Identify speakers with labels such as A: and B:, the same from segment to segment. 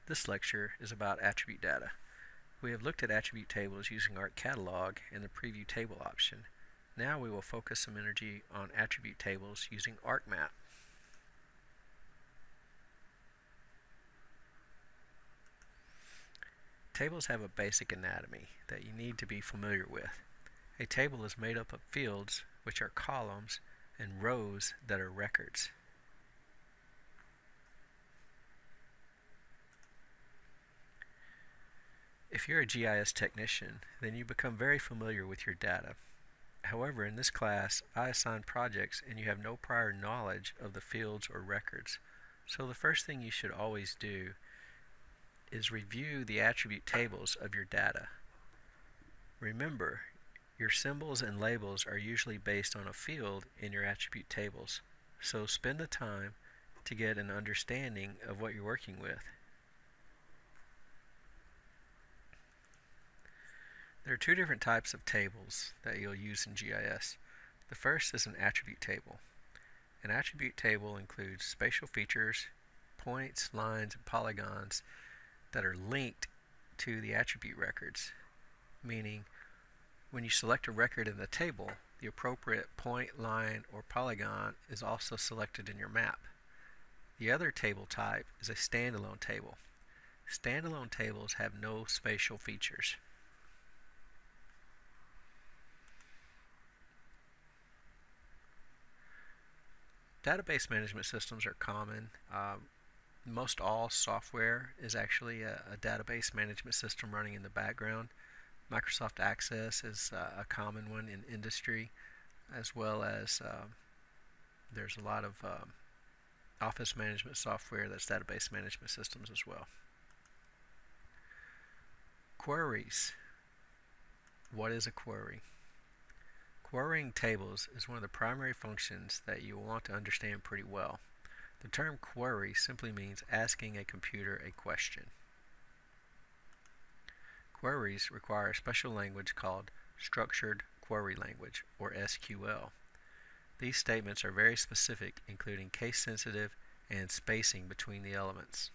A: This lecture is about attribute data. We have looked at attribute tables using ArcCatalog and the Preview Table option. Now we will focus some energy on attribute tables using ArcMap. Tables have a basic anatomy that you need to be familiar with. A table is made up of fields, which are columns, and rows that are records. If you're a GIS technician, then you become very familiar with your data. However, in this class, I assign projects and you have no prior knowledge of the fields or records. So the first thing you should always do is review the attribute tables of your data. Remember, your symbols and labels are usually based on a field in your attribute tables. So spend the time to get an understanding of what you're working with. There are two different types of tables that you'll use in GIS. The first is an attribute table. An attribute table includes spatial features, points, lines, and polygons that are linked to the attribute records, meaning when you select a record in the table, the appropriate point, line, or polygon is also selected in your map. The other table type is a standalone table. Standalone tables have no spatial features. Database management systems are common. Most all software is actually a database management system running in the background. Microsoft Access is a common one in industry, as well as there's a lot of office management software that's database management systems as well. Queries. What is a query? Querying tables is one of the primary functions that you will want to understand pretty well. The term query simply means asking a computer a question. Queries require a special language called Structured Query Language, or SQL. These statements are very specific, including case-sensitive and spacing between the elements.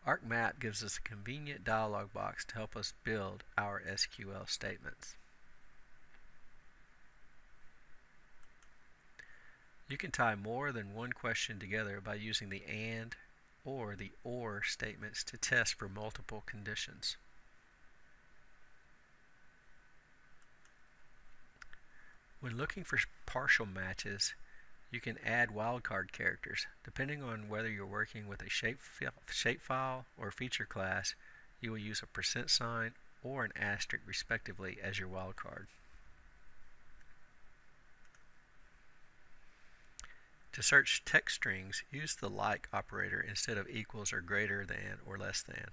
A: ArcMap gives us a convenient dialog box to help us build our SQL statements. You can tie more than one question together by using the AND or the OR statements to test for multiple conditions. When looking for partial matches, you can add wildcard characters. Depending on whether you're working with a shapefile or feature class, you will use a %sign or an asterisk respectively as your wildcard. To search text strings, use the like operator instead of equals or greater than or less than.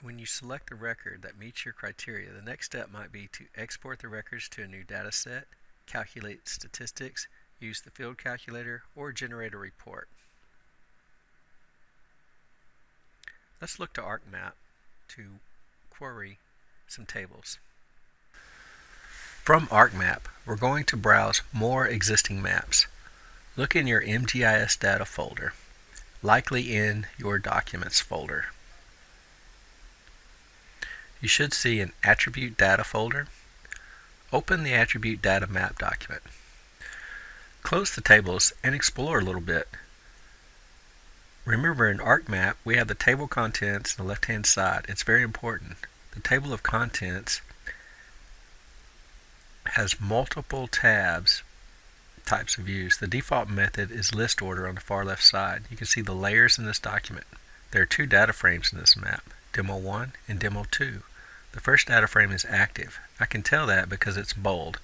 A: When you select the record that meets your criteria, the next step might be to export the records to a new data set, calculate statistics, use the field calculator, or generate a report. Let's look to ArcMap to query some tables. From ArcMap, we're going to browse more existing maps. Look in your MGIS data folder, likely in your Documents folder. You should see an Attribute Data folder. Open the Attribute Data Map document. Close the tables and explore a little bit. Remember, in ArcMap, we have the table contents on the left-hand side. It's very important. The table of contents has multiple tabs, types of views. The default method is list order on the far left side. You can see the layers in this document. There are two data frames in this map, Demo 1 and Demo 2. The first data frame is active. I can tell that because it's bold.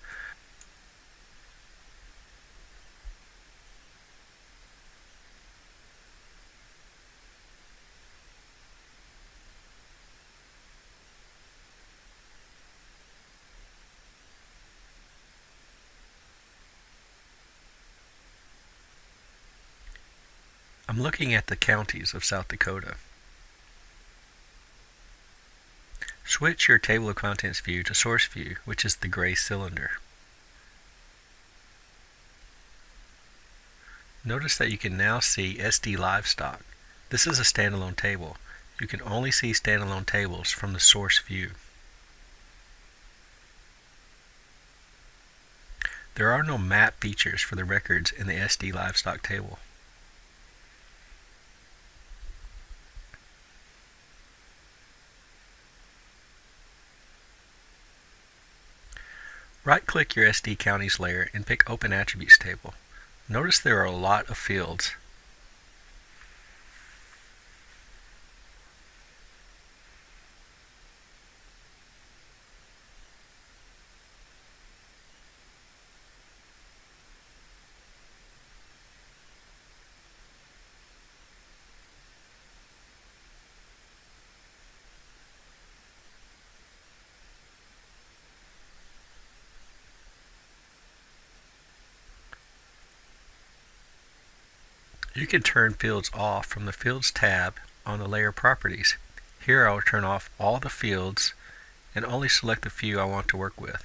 A: I'm looking at the counties of South Dakota. Switch your table of contents view to source view, which is the gray cylinder. Notice that you can now see SD Livestock. This is a standalone table. You can only see standalone tables from the source view. There are no map features for the records in the SD Livestock table. Right-click your SD Counties layer and pick Open Attributes table. Notice there are a lot of fields. You can turn fields off from the Fields tab on the Layer Properties. Here I will turn off all the fields and only select the few I want to work with.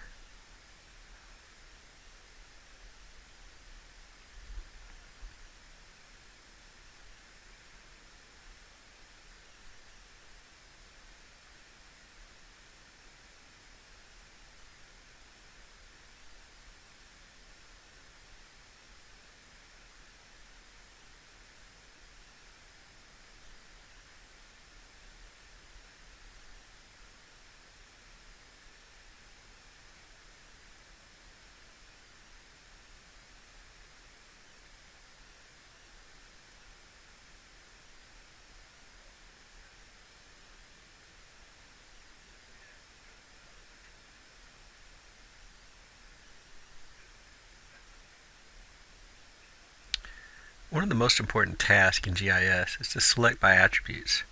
A: One of the most important tasks in GIS is to select by attributes.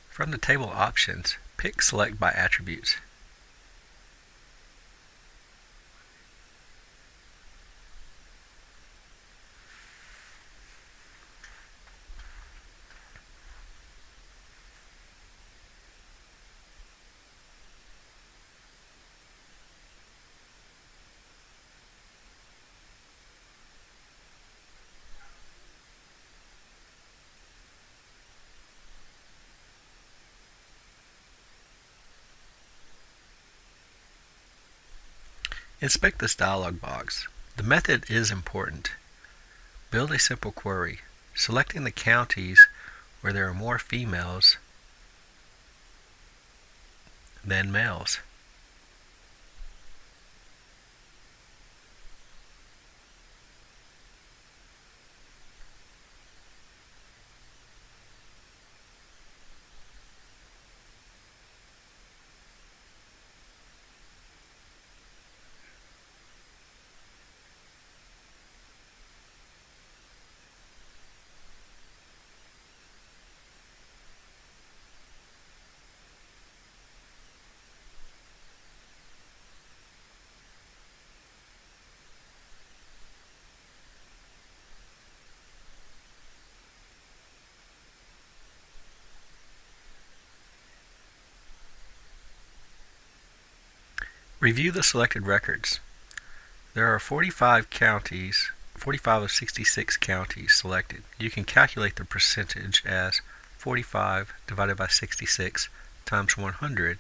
A: From the table options, pick Select by Attributes. Inspect this dialog box. The method is important. Build a simple query, selecting the counties where there are more females than males. Review the selected records. There are 45 counties, 45 of 66 counties selected. You can calculate the percentage as 45 divided by 66 times 100.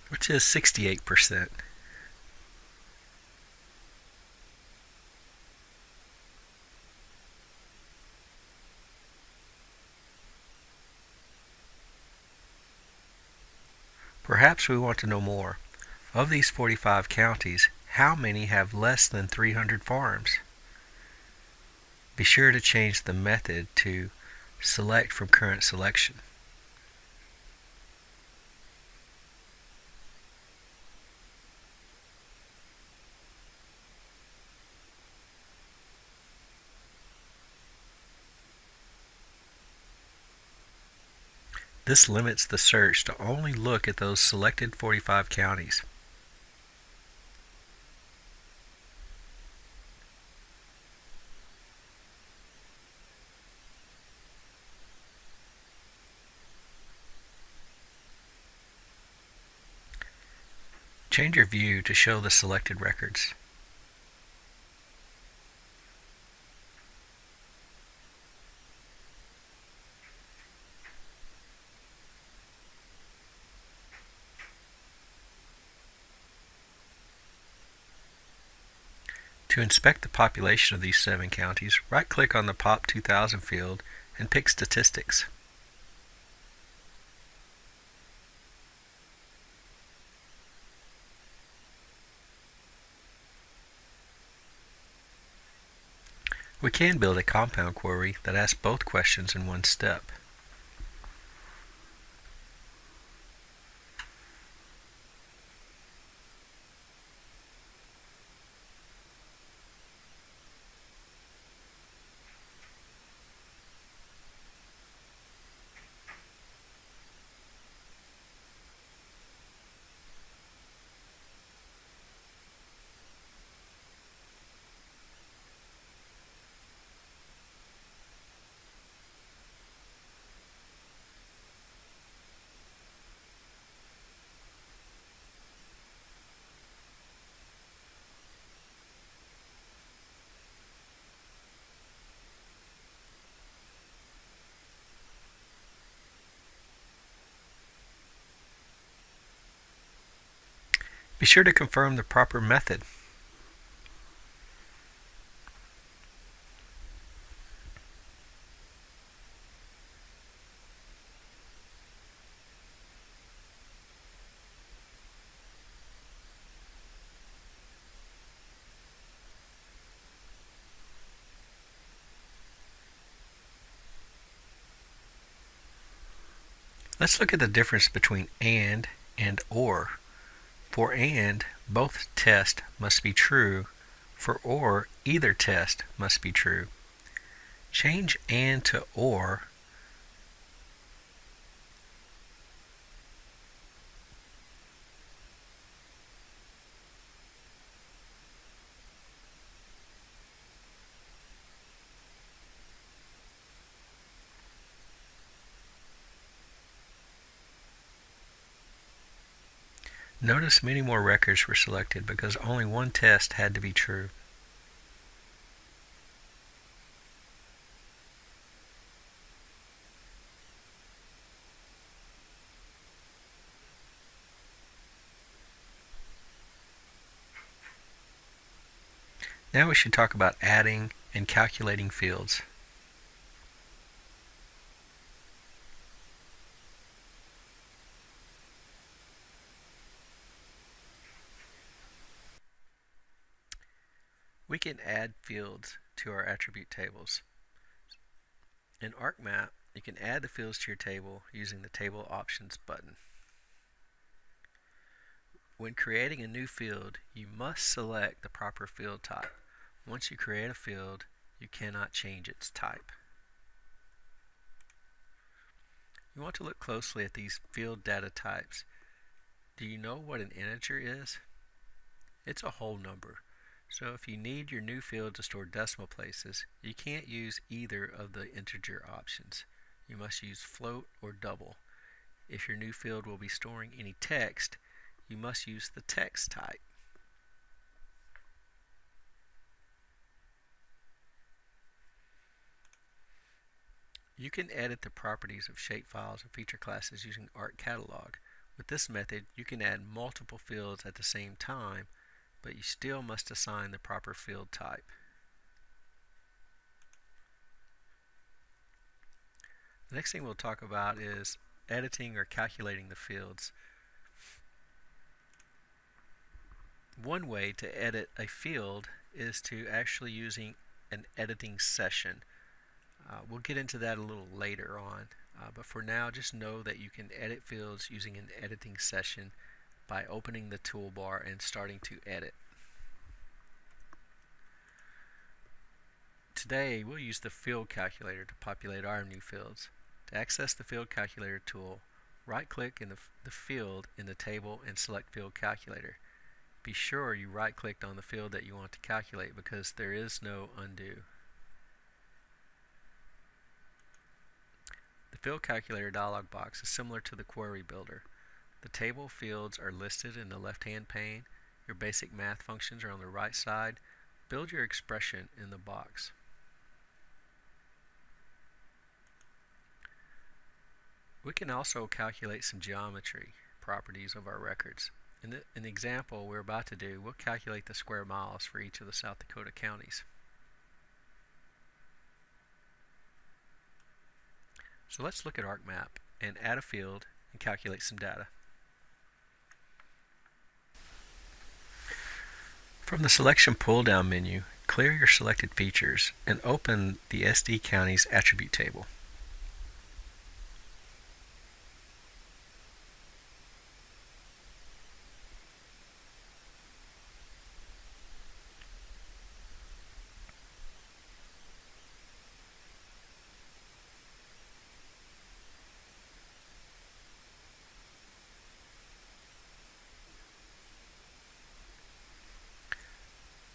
A: Which is 68%. Perhaps we want to know more. Of these 45 counties, how many have less than 300 farms? Be sure to change the method to Select from Current Selection. This limits the search to only look at those selected 45 counties. Change your view to show the selected records. To inspect the population of these 7 counties, right-click on the POP 2000 field and pick Statistics. We can build a compound query that asks both questions in one step. Be sure to confirm the proper method. Let's look at the difference between and or. For and, both tests must be true. For or, either test must be true. Change and to or. Notice many more records were selected because only one test had to be true. Now we should talk about adding and calculating fields. We can add fields to our attribute tables. In ArcMap, you can add the fields to your table using the Table Options button. When creating a new field, you must select the proper field type. Once you create a field, you cannot change its type. You want to look closely at these field data types. Do you know what an integer is? It's a whole number. So if you need your new field to store decimal places, you can't use either of the integer options. You must use float or double. If your new field will be storing any text, you must use the text type. You can edit the properties of shapefiles and feature classes using ArcCatalog. With this method, you can add multiple fields at the same time, but you still must assign the proper field type. The next thing we'll talk about is editing or calculating the fields. One way to edit a field is to actually using an editing session. We'll get into that a little later on, but for now just know that you can edit fields using an editing session by opening the toolbar and starting to edit. Today we'll use the field calculator to populate our new fields. To access the Field Calculator tool, right-click in the field in the table and select Field Calculator. Be sure you right-clicked on the field that you want to calculate because there is no undo. The Field Calculator dialog box is similar to the Query Builder. The table fields are listed in the left-hand pane. Your basic math functions are on the right side. Build your expression in the box. We can also calculate some geometry properties of our records. In the example we're about to do, we'll calculate the square miles for each of the South Dakota counties. So let's look at ArcMap and add a field and calculate some data. From the Selection pull-down menu, clear your selected features and open the SD Counties attribute table.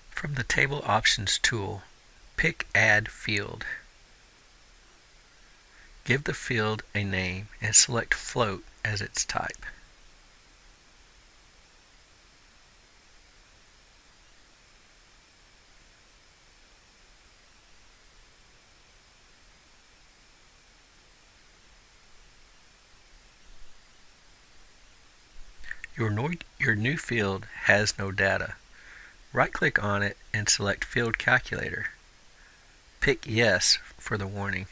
A: From the Table Options tool, pick Add Field. Give the field a name and select Float as its type. Your new field has no data. Right-click on it and select Field Calculator. Pick Yes for the warning.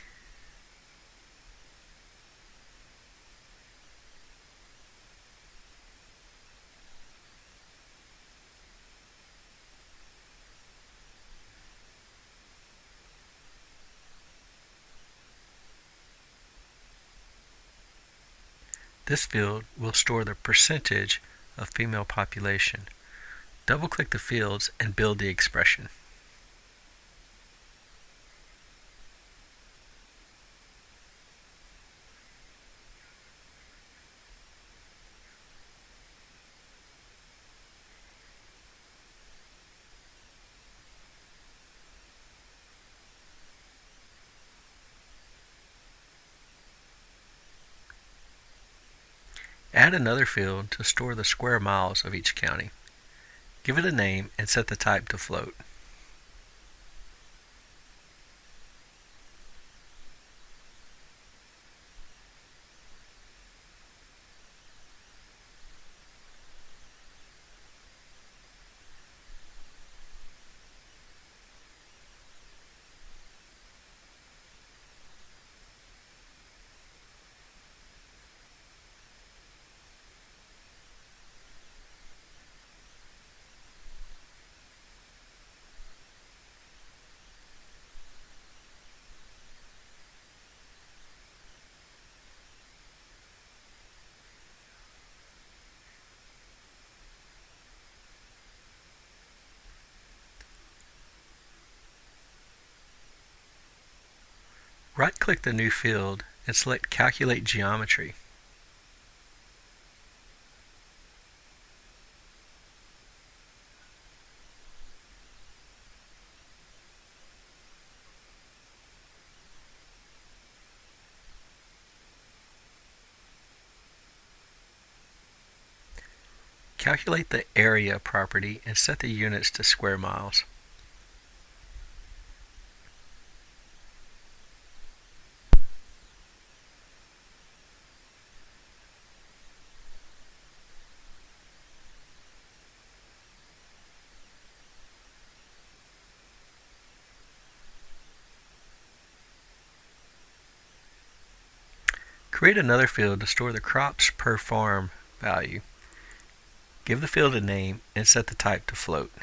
A: This field will store the percentage of female population. Double-click the fields and build the expression. Add another field to store the square miles of each county. Give it a name and set the type to float. Right-click the new field and select Calculate Geometry. Calculate the area property and set the units to square miles. Create another field to store the crops per farm value. Give the field a name and set the type to float.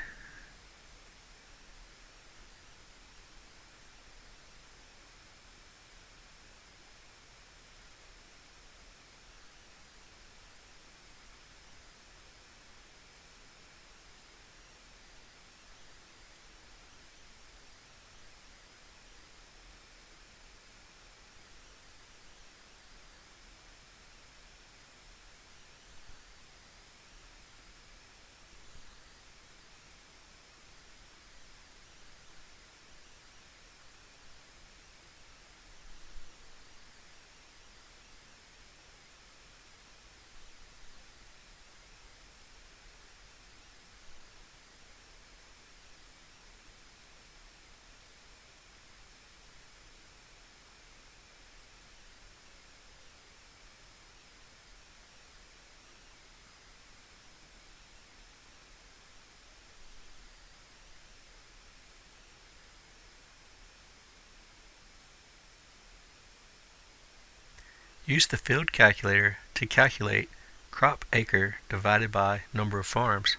A: Use the field calculator to calculate crop acre divided by number of farms.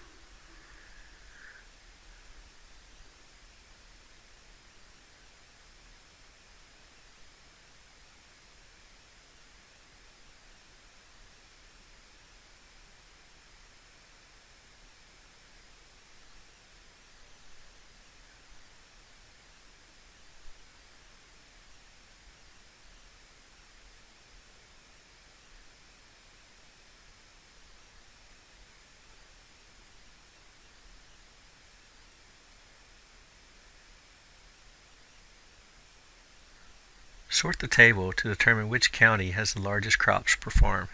A: Sort the table to determine which county has the largest crops per farm.